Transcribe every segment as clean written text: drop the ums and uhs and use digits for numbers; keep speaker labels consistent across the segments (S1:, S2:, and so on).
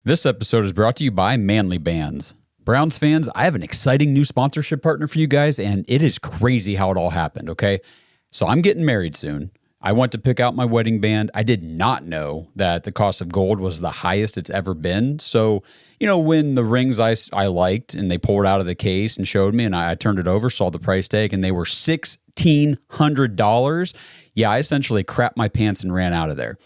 S1: This episode is brought to you by Manly Bands. Browns fans, I have an exciting new sponsorship partner for you guys, and it is crazy how it all happened, okay? So I'm getting married soon. I went to pick out my wedding band. I did not know that the cost of gold was the highest it's ever been. So, when the rings I liked and they pulled out of the case and showed me and I turned it over, saw the price tag, and they were $1,600. Yeah, I essentially crapped my pants and ran out of there.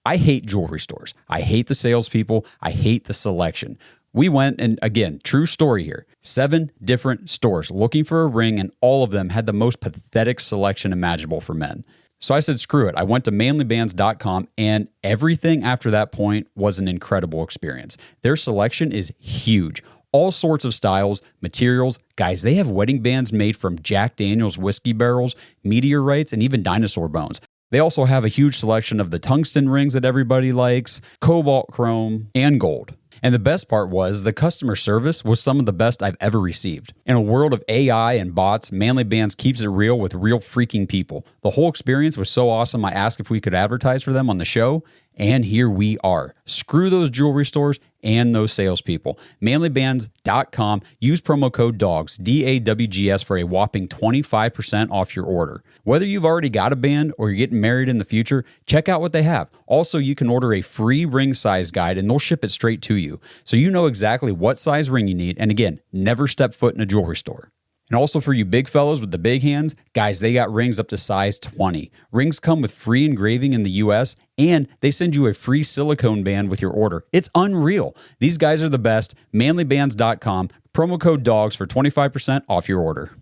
S1: I hate jewelry stores. I hate the salespeople. I hate the selection. We went, and again, true story here, 7 different stores looking for a ring, and all of them had the most pathetic selection imaginable for men. So I said, screw it. I went to manlybands.com, and everything after that point was an incredible experience. Their selection is huge. All sorts of styles, materials. Guys, they have wedding bands made from Jack Daniel's whiskey barrels, meteorites, and even dinosaur bones. They also have a huge selection of the tungsten rings that everybody likes, cobalt chrome, and gold. And the best part was the customer service was some of the best I've ever received. In a world of AI and bots, Manly Bands keeps it real with real freaking people. The whole experience was so awesome, I asked if we could advertise for them on the show, and here we are. Screw those jewelry stores and those salespeople. Manlybands.com. Use promo code DAWGS, DAWGS, for a whopping 25% off your order. Whether you've already got a band or you're getting married in the future, check out what they have. Also, you can order a free ring size guide and they'll ship it straight to you. So you know exactly what size ring you need. And again, never step foot in a jewelry store. And also for you big fellows with the big hands, guys, they got rings up to size 20. Rings come with free engraving in the US, and they send you a free silicone band with your order. It's unreal. These guys are the best. Manlybands.com, promo code DAWGS for 25% off your order.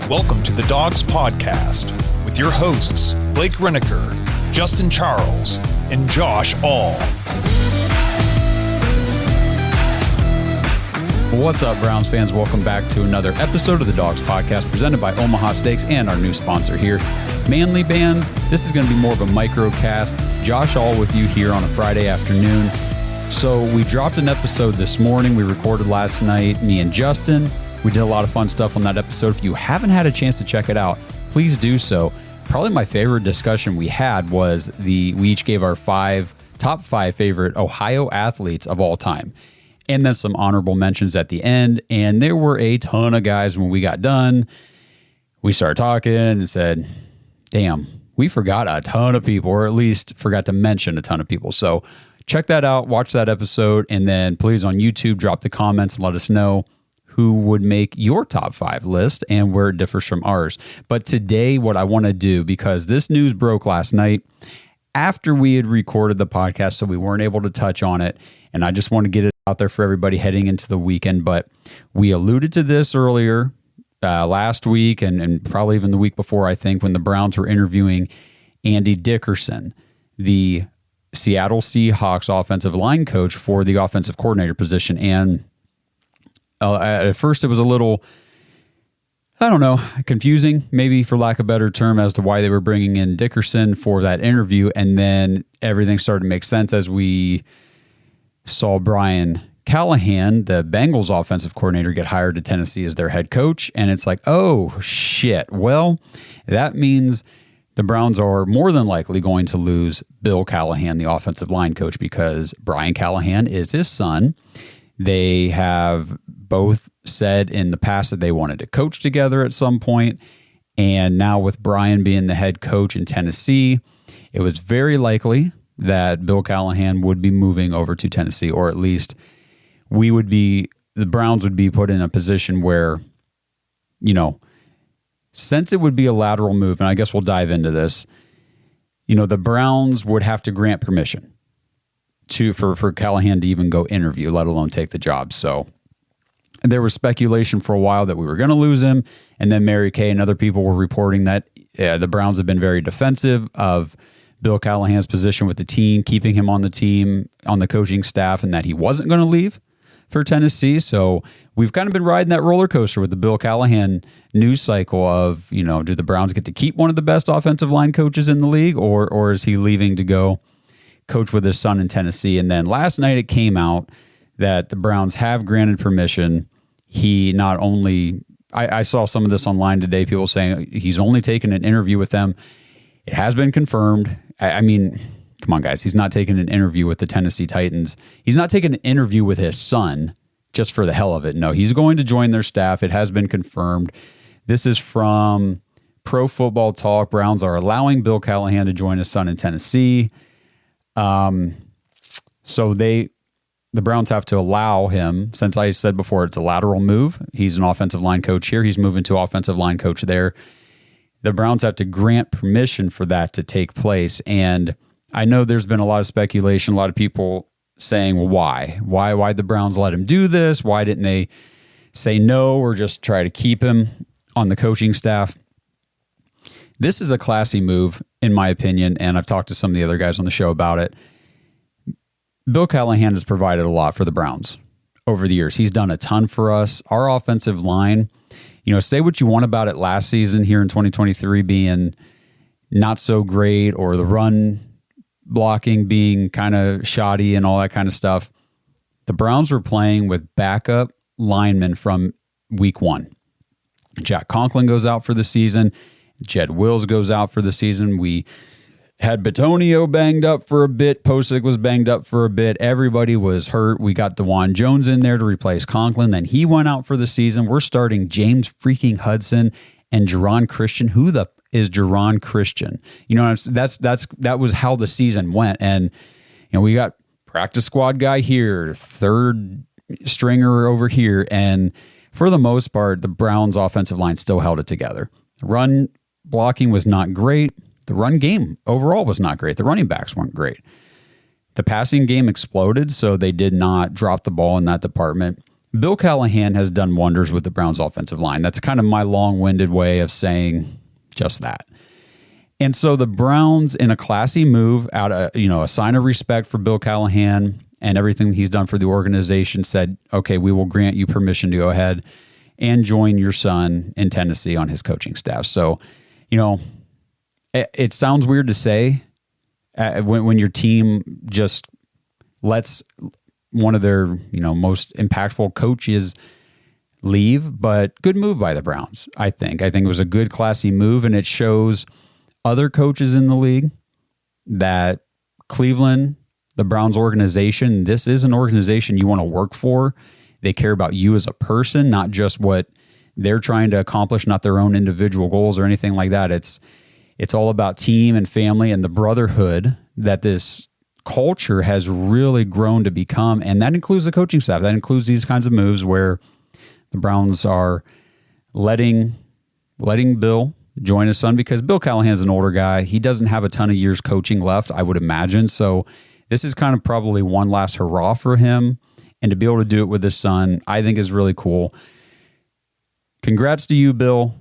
S2: Welcome to the Dogs Podcast with your hosts, Blake Reneker, Justin Charles, and Josh All.
S1: What's up, Browns fans? Welcome back to another episode of the Dogs Podcast presented by Omaha Steaks and our new sponsor here, Manly Bands. This is going to be more of a micro cast. Josh All with you here on a Friday afternoon. So we dropped an episode this morning. We recorded last night, me and Justin. We did a lot of fun stuff on that episode. If you haven't had a chance to check it out, please do so. Probably my favorite discussion we had was we each gave our top five favorite Ohio athletes of all time. And then some honorable mentions at the end. And there were a ton of guys when we got done. We started talking and said, damn, we forgot a ton of people, or at least forgot to mention a ton of people. So check that out, watch that episode, and then please on YouTube, drop the comments and let us know who would make your top 5 list and where it differs from ours. But today, what I want to do, because this news broke last night after we had recorded the podcast, so we weren't able to touch on it, and I just want to get it out there for everybody heading into the weekend. But we alluded to this earlier last week and probably even the week before, I think, when the Browns were interviewing Andy Dickerson, the Seattle Seahawks offensive line coach, for the offensive coordinator position. And at first it was a little, I don't know, confusing, maybe for lack of a better term, as to why they were bringing in Dickerson for that interview. And then everything started to make sense as we saw Bill Callahan, the Bengals offensive coordinator, get hired to Tennessee as their head coach. And it's like, oh, shit. Well, that means the Browns are more than likely going to lose Bill Callahan, the offensive line coach, because Bill Callahan is his son. They have both said in the past that they wanted to coach together at some point. And now with Brian being the head coach in Tennessee, it was very likely that Bill Callahan would be moving over to Tennessee, or at least the Browns would be put in a position where, since it would be a lateral move, and I guess we'll dive into this, the Browns would have to grant permission for Callahan to even go interview, let alone take the job. So there was speculation for a while that we were going to lose him, and then Mary Kay and other people were reporting that the Browns have been very defensive of Bill Callahan's position with the team, keeping him on the team, on the coaching staff, and that he wasn't going to leave for Tennessee. So we've kind of been riding that roller coaster with the Bill Callahan news cycle of, do the Browns get to keep one of the best offensive line coaches in the league, or is he leaving to go coach with his son in Tennessee? And then last night it came out that the Browns have granted permission. He not only I saw some of this online today, people saying he's only taken an interview with them. It has been confirmed. I mean, come on, guys. He's not taking an interview with the Tennessee Titans. He's not taking an interview with his son just for the hell of it. No, he's going to join their staff. It has been confirmed. This is from Pro Football Talk. Browns are allowing Bill Callahan to join his son in Tennessee. So the Browns have to allow him, since I said before it's a lateral move. He's an offensive line coach here. He's moving to offensive line coach there. The Browns have to grant permission for that to take place. And I know there's been a lot of speculation, a lot of people saying, well, why? Why'd the Browns let him do this? Why didn't they say no or just try to keep him on the coaching staff? This is a classy move, in my opinion, and I've talked to some of the other guys on the show about it. Bill Callahan has provided a lot for the Browns over the years. He's done a ton for us. Our offensive line, say what you want about it last season here in 2023 being not so great, or the run blocking being kind of shoddy and all that kind of stuff. The Browns were playing with backup linemen from week one. Jack Conklin goes out for the season. Jed Wills goes out for the season. We had Bitonio banged up for a bit. Posick was banged up for a bit. Everybody was hurt. We got DeJuan Jones in there to replace Conklin. Then he went out for the season. We're starting James freaking Hudson and Jerron Christian. Who the is Jerron Christian? That was how the season went. And we got practice squad guy here, third stringer over here, and for the most part, the Browns offensive line still held it together. Run blocking was not great. The run game overall was not great. The running backs weren't great. The passing game exploded, so they did not drop the ball in that department. Bill Callahan has done wonders with the Browns offensive line. That's kind of my long-winded way of saying just that. And so the Browns, in a classy move, out of, a sign of respect for Bill Callahan and everything he's done for the organization, said, okay, we will grant you permission to go ahead and join your son in Tennessee on his coaching staff. So, it sounds weird to say when your team just lets one of their, most impactful coaches leave, but good move by the Browns, I think. I think it was a good, classy move, and it shows other coaches in the league that Cleveland, the Browns organization, this is an organization you want to work for. They care about you as a person, not just what they're trying to accomplish, not their own individual goals or anything like that. It's all about team and family and the brotherhood that this culture has really grown to become. And that includes the coaching staff. That includes these kinds of moves where the Browns are letting Bill join his son, because Bill Callahan's an older guy. He doesn't have a ton of years coaching left, I would imagine. So this is kind of probably one last hurrah for him. And to be able to do it with his son, I think is really cool. Congrats to you, Bill.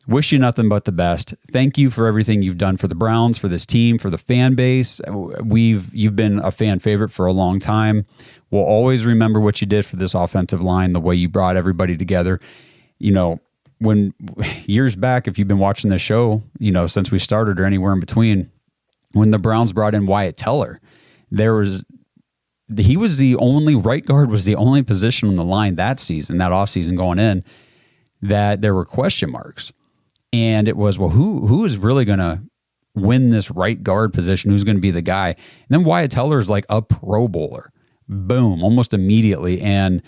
S1: Wish you nothing but the best. Thank you for everything you've done for the Browns, for this team, for the fan base. You've been a fan favorite for a long time. We'll always remember what you did for this offensive line, the way you brought everybody together. When years back, if you've been watching this show, since we started or anywhere in between, when the Browns brought in Wyatt Teller, he was the only right guard, was the only position on the line that season, that offseason going in, that there were question marks. And it was, well, who is really going to win this right guard position? Who's going to be the guy? And then Wyatt Teller is like a Pro Bowler. Boom, almost immediately. And,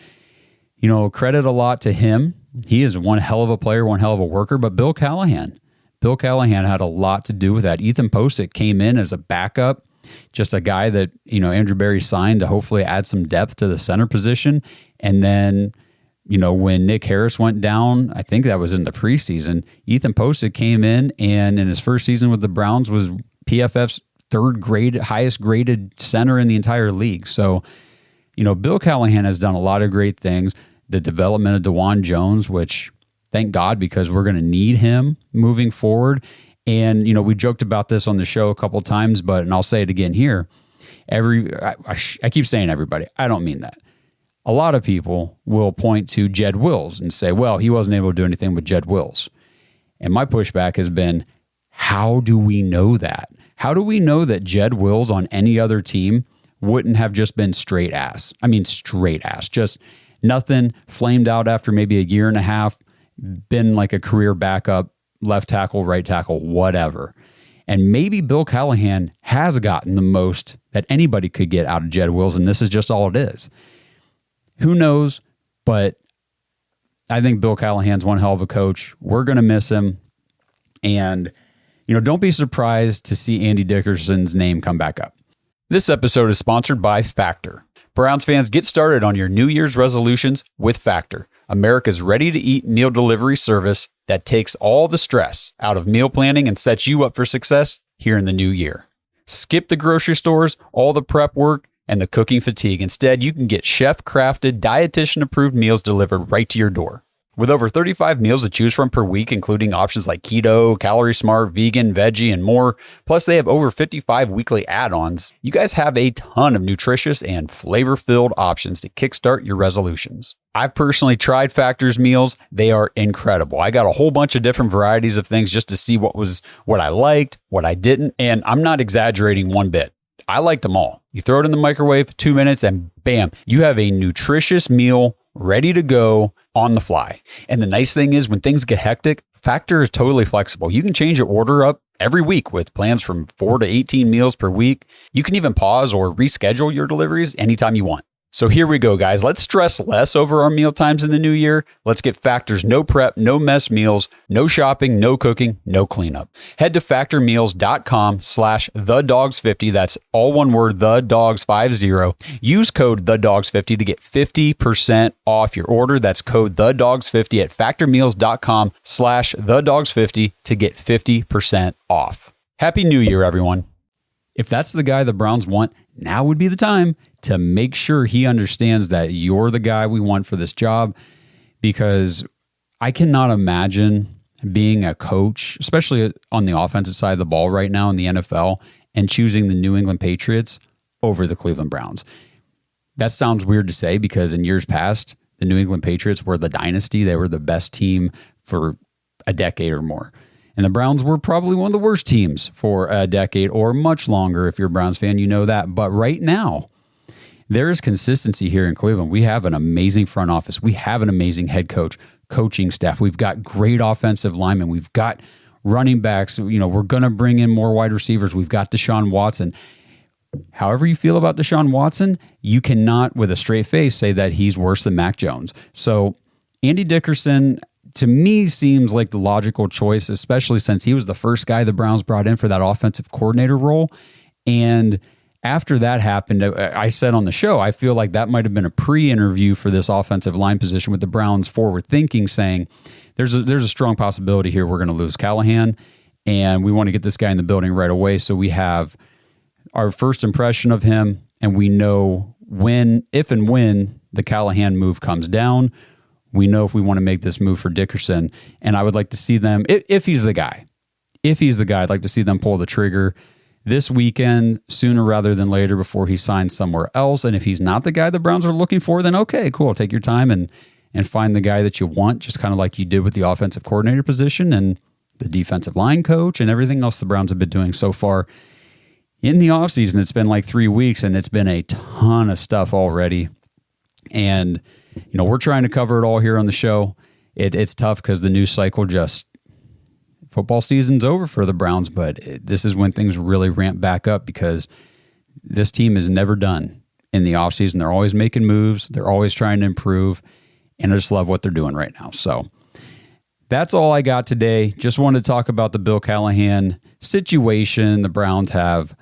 S1: credit a lot to him. He is one hell of a player, one hell of a worker. But Bill Callahan had a lot to do with that. Ethan Posick came in as a backup, just a guy that, Andrew Berry signed to hopefully add some depth to the center position. And then, when Nick Harris went down, I think that was in the preseason, Ethan Posick came in, and in his first season with the Browns was PFF's highest graded center in the entire league. So, Bill Callahan has done a lot of great things. The development of DeJuan Jones, which thank God, because we're going to need him moving forward. And, we joked about this on the show a couple of times, and I'll say it again here. I keep saying everybody. I don't mean that. A lot of people will point to Jed Wills and say, well, he wasn't able to do anything with Jed Wills. And my pushback has been, how do we know that? How do we know that Jed Wills on any other team wouldn't have just been straight ass? I mean, straight ass. Just nothing, flamed out after maybe a year and a half, been like a career backup, left tackle, right tackle, whatever. And maybe Bill Callahan has gotten the most that anybody could get out of Jed Wills, and this is just all it is. Who knows? But I think Bill Callahan's one hell of a coach. We're going to miss him. And, don't be surprised to see Andy Dickerson's name come back up. This episode is sponsored by Factor. Browns fans, get started on your New Year's resolutions with Factor, America's ready-to-eat meal delivery service that takes all the stress out of meal planning and sets you up for success here in the new year. Skip the grocery stores, all the prep work, and the cooking fatigue. Instead, you can get chef-crafted, dietitian-approved meals delivered right to your door. With over 35 meals to choose from per week, including options like keto, calorie smart, vegan, veggie, and more, plus they have over 55 weekly add-ons, you guys have a ton of nutritious and flavor-filled options to kickstart your resolutions. I've personally tried Factor's meals. They are incredible. I got a whole bunch of different varieties of things just to see what I liked, what I didn't, and I'm not exaggerating one bit. I liked them all. You throw it in the microwave, 2 minutes, and bam, you have a nutritious meal ready to go on the fly. And the nice thing is when things get hectic, Factor is totally flexible. You can change your order up every week with plans from 4 to 18 meals per week. You can even pause or reschedule your deliveries anytime you want. So here we go, guys. Let's stress less over our meal times in the new year. Let's get Factor's no prep, no mess meals, no shopping, no cooking, no cleanup. Head to factormeals.com/thedogs50. That's all one word, thedogs50. Use code thedogs50 to get 50% off your order. That's code thedogs50 at factormeals.com/thedogs50 to get 50% off. Happy New Year, everyone. If that's the guy the Browns want, now would be the time to make sure he understands that you're the guy we want for this job, because I cannot imagine being a coach, especially on the offensive side of the ball right now in the NFL, and choosing the New England Patriots over the Cleveland Browns. That sounds weird to say because in years past, the New England Patriots were the dynasty. They were the best team for a decade or more. And the Browns were probably one of the worst teams for a decade or much longer. If you're a Browns fan, you know that. But right now, there is consistency here in Cleveland. We have an amazing front office. We have an amazing head coach, coaching staff. We've got great offensive linemen. We've got running backs. We're going to bring in more wide receivers. We've got Deshaun Watson. However you feel about Deshaun Watson, you cannot, with a straight face, say that he's worse than Mac Jones. So Andy Dickerson, to me, seems like the logical choice, especially since he was the first guy the Browns brought in for that offensive coordinator role. And after that happened, I said on the show, I feel like that might have been a pre-interview for this offensive line position with the Browns forward thinking, saying there's a strong possibility here we're going to lose Callahan, and we want to get this guy in the building right away so we have our first impression of him, and we know if and when the Callahan move comes down, we know if we want to make this move for Dickerson. And I would like to see them, if he's the guy, I'd like to see them pull the trigger this weekend sooner rather than later before he signs somewhere else. And if he's not the guy the Browns are looking for, then okay, cool. Take your time and find the guy that you want, just kind of like you did with the offensive coordinator position and the defensive line coach and everything else the Browns have been doing so far in the offseason. It's been like 3 weeks and it's been a ton of stuff already. And, we're trying to cover it all here on the show. It's tough because the news cycle football season's over for the Browns, but this is when things really ramp back up because this team is never done in the offseason. They're always making moves. They're always trying to improve, and I just love what they're doing right now. So that's all I got today. Just wanted to talk about the Bill Callahan situation. The Browns have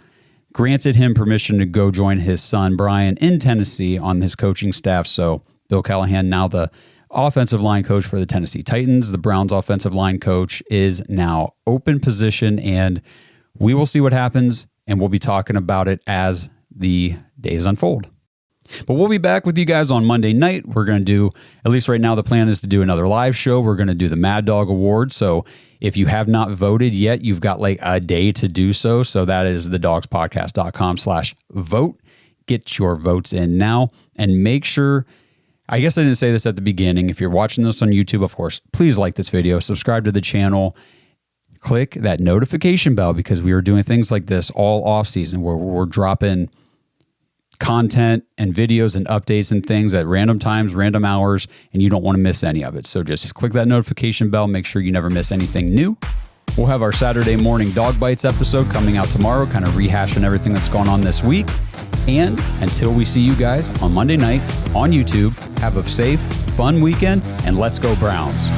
S1: granted him permission to go join his son, Brian, in Tennessee on his coaching staff. So Bill Callahan, now the offensive line coach for the Tennessee Titans. The Browns offensive line coach is now open position, and we will see what happens, and we'll be talking about it as the days unfold. But we'll be back with you guys on Monday night. We're going to do, at least right now, the plan is to do another live show. We're going to do the Mad Dog Award. So if you have not voted yet, you've got like a day to do so. So that is thedogspodcast.com/vote. Get your votes in now and make sure, I guess I didn't say this at the beginning. If you're watching this on YouTube, of course, please like this video, subscribe to the channel, click that notification bell because we are doing things like this all off season where we're dropping content and videos and updates and things at random times, random hours, and you don't want to miss any of it. So just click that notification bell. Make sure you never miss anything new. We'll have our Saturday morning Dog Bites episode coming out tomorrow, kind of rehashing everything that's going on this week. And until we see you guys on Monday night on YouTube, have a safe, fun weekend, and let's go Browns.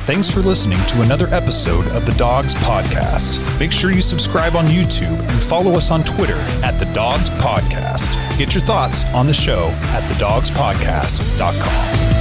S2: Thanks for listening to another episode of the Dogs Podcast. Make sure you subscribe on YouTube and follow us on Twitter at The Dogs Podcast. Get your thoughts on the show at thedogspodcast.com.